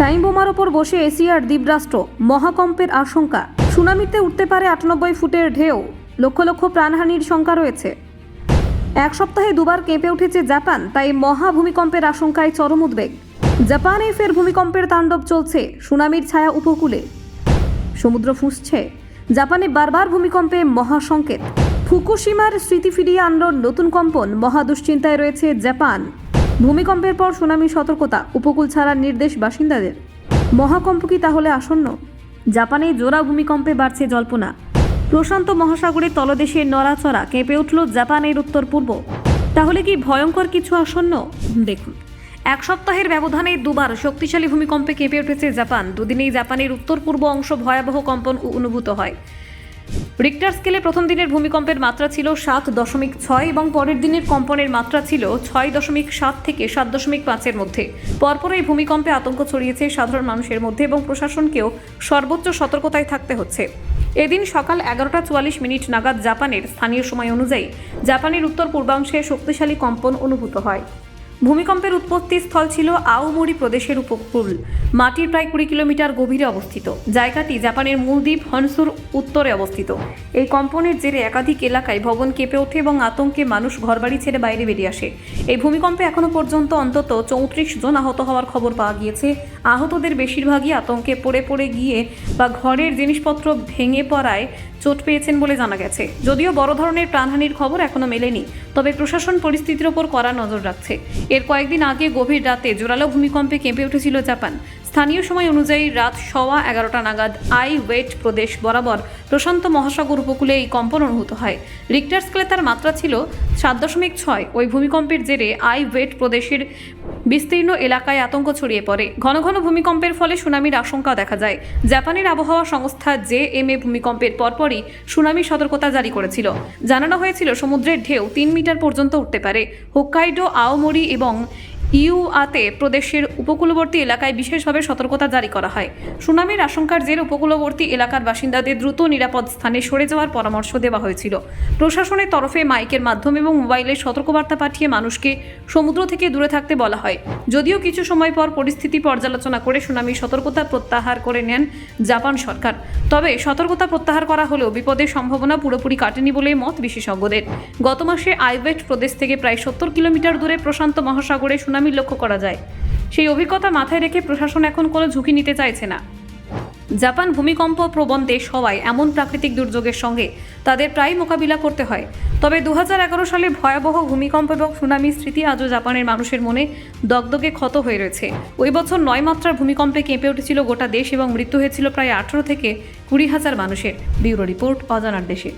Time বোমার ওপর বসে এশিয়ার দ্বীপরাষ্ট্র, মহাকম্পের আশঙ্কা। সুনামিতে উঠতে পারে ৯৮ ফুটের ঢেউ, লক্ষ লক্ষ প্রাণহানির শঙ্কা রয়েছে। এক সপ্তাহে দুবার কেঁপে উঠেছে জাপান, তাই মহা ভূমিকম্পের আশঙ্কায় চরম উদ্বেগ। জাপানে ফের ভূমিকম্পের তাণ্ডব চলছে, সুনামির ছায়া উপকূলে। সমুদ্র ফুঁসছে, জাপানে বারবার ভূমিকম্পে মহাসংকেত। ফুকুশিমার স্মৃতি ফিরিয়ে আনল নতুন কম্পন, মহা দুশ্চিন্তায় রয়েছে জাপান। ভূমিকম্পের পর সুনামি সতর্কতা, উপকূল ছাড়ার নির্দেশ বাসিন্দাদের। মহাকম্প কি তাহলে আসন্ন? জাপানে জোড়া ভূমিকম্পে বাড়ছে জল্পনা। প্রশান্ত মহাসাগরের তলদেশে নড়াচড়া, কেঁপে উঠল জাপানের উত্তর পূর্ব। তাহলে কি ভয়ঙ্কর কিছু আসন্ন? দেখুন, এক সপ্তাহের ব্যবধানে দুবার শক্তিশালী ভূমিকম্পে কেঁপে উঠেছে জাপান। দুদিনেই জাপানের উত্তর পূর্ব অংশ ভয়াবহ কম্পন অনুভূত হয়। রিক্টার স্কেলে প্রথম দিনের ভূমিকম্পের মাত্রা ছিল ৭.৬ এবং পরের দিনের কম্পনের মাত্রা ছিল ৬.৭ থেকে ৭.৫-এর মধ্যে। পরপর এই ভূমিকম্পে আতঙ্ক ছড়িয়েছে সাধারণ মানুষের মধ্যে এবং প্রশাসনকেও সর্বোচ্চ সতর্কতায় থাকতে হচ্ছে। এদিন সকাল ১১টা ৪৪ নাগাদ জাপানের স্থানীয় সময় অনুযায়ী জাপানের উত্তর পূর্বাংশে শক্তিশালী কম্পন অনুভূত হয়। ভূমিকম্পের উৎপত্তি স্থল ছিল আওমোরি প্রদেশের উপকূল, মাটির প্রায় ২০ কিলোমিটার গভীরে অবস্থিত। জায়গাটি জাপানের মূল দ্বীপ হনসুর উত্তরে অবস্থিত। এই কম্পনের জেরে একাধিক এলাকায় ভবন কেঁপে ওঠে এবং আতঙ্কে মানুষ ঘরবাড়ি ছেড়ে বাইরে বেরিয়ে আসে। এই ভূমিকম্পে এখনো পর্যন্ত অন্তত ৩৪ জন আহত হওয়ার খবর পাওয়া গিয়েছে। আহতদের বেশিরভাগই আতঙ্কে পড়ে গিয়ে বা ঘরের জিনিসপত্র ভেঙে পড়ায় চোট পেয়েছেন বলে জানা গেছে। যদিও বড় ধরনের প্রাণহানির খবর এখনো মেলেনি, তবে প্রশাসন পরিস্থিতির ওপর কড়া নজর রাখছে। এর কয়েকদিন আগে গভীর রাতে জোরালো ভূমিকম্পে কেঁপে উঠেছিল জাপান। স্থানীয় সময় অনুযায়ী রাত ১১:১৫ নাগাদ ওয়েট প্রদেশ বরাবর প্রশান্ত মহাসাগর উপকূলে এই কম্পন অনুভূত হয়। রিক্টার স্কেলে তার মাত্রা ছিল ৭.৬। ওই ভূমিকম্পের জেরে ওয়েট প্রদেশের বিস্তীর্ণ এলাকায় আতঙ্ক ছড়িয়ে পড়ে। ঘন ঘন ভূমিকম্পের ফলে সুনামির আশঙ্কা দেখা যায়। জাপানের আবহাওয়া সংস্থা JMA ভূমিকম্পের পরপরই সুনামি সতর্কতা জারি করেছিল। জানানো হয়েছিল সমুদ্রের ঢেউ ৩ মিটার পর্যন্ত উঠতে পারে। হোক্কাইডো, আওমোরি এবং ইউয়াতে প্রদেশের উপকূলবর্তী এলাকায় বিশেষভাবে সতর্কতা জারি করা হয়। সুনামির আশঙ্কার জেরে উপকূলবর্তী এলাকার বাসিন্দাদের দ্রুত নিরাপদ স্থানে সরে যাওয়ার পরামর্শ দেওয়া হয়েছিল। প্রশাসনের তরফে মাইকের মাধ্যমে এবং মোবাইলে সতর্কবার্তা পাঠিয়ে মানুষকে সমুদ্র থেকে দূরে থাকতে বলা হয়। যদিও কিছু সময় পর পরিস্থিতি পর্যালোচনা করে সুনামির সতর্কতা প্রত্যাহার করে নেন জাপান সরকার। তবে সতর্কতা প্রত্যাহার করা হলেও বিপদের সম্ভাবনা পুরোপুরি কাটেনি বলে মত বিশেষজ্ঞদের। গত মাসে ওয়েট প্রদেশ থেকে প্রায় ৭০ কিলোমিটার দূরে প্রশান্ত মহাসাগরে সুনামি লক্ষ্য করা যায়। সেই অভিজ্ঞতা মাথায় রেখে প্রশাসন এখন কোনো ঝুঁকি নিতে চাইছে না। জাপান ভূমিকম্প প্রবণ দেশ হওয়ায় এমন প্রাকৃতিক দুর্যোগের সঙ্গে তাদের প্রায় মোকাবিলা করতে হয়। তবে ২০১১ সালে ভয়াবহ ভূমিকম্প এবং সুনামির স্মৃতি আজও জাপানের মানুষের মনে দগদগে ক্ষত হয়ে রয়েছে। ওই বছর ৯ মাত্রার ভূমিকম্পে কেঁপে উঠেছিল গোটা দেশ এবং মৃত্যু হয়েছিল প্রায় ১৮ থেকে ২০ হাজার মানুষের। ব্যুরো রিপোর্ট, অজানার দেশে।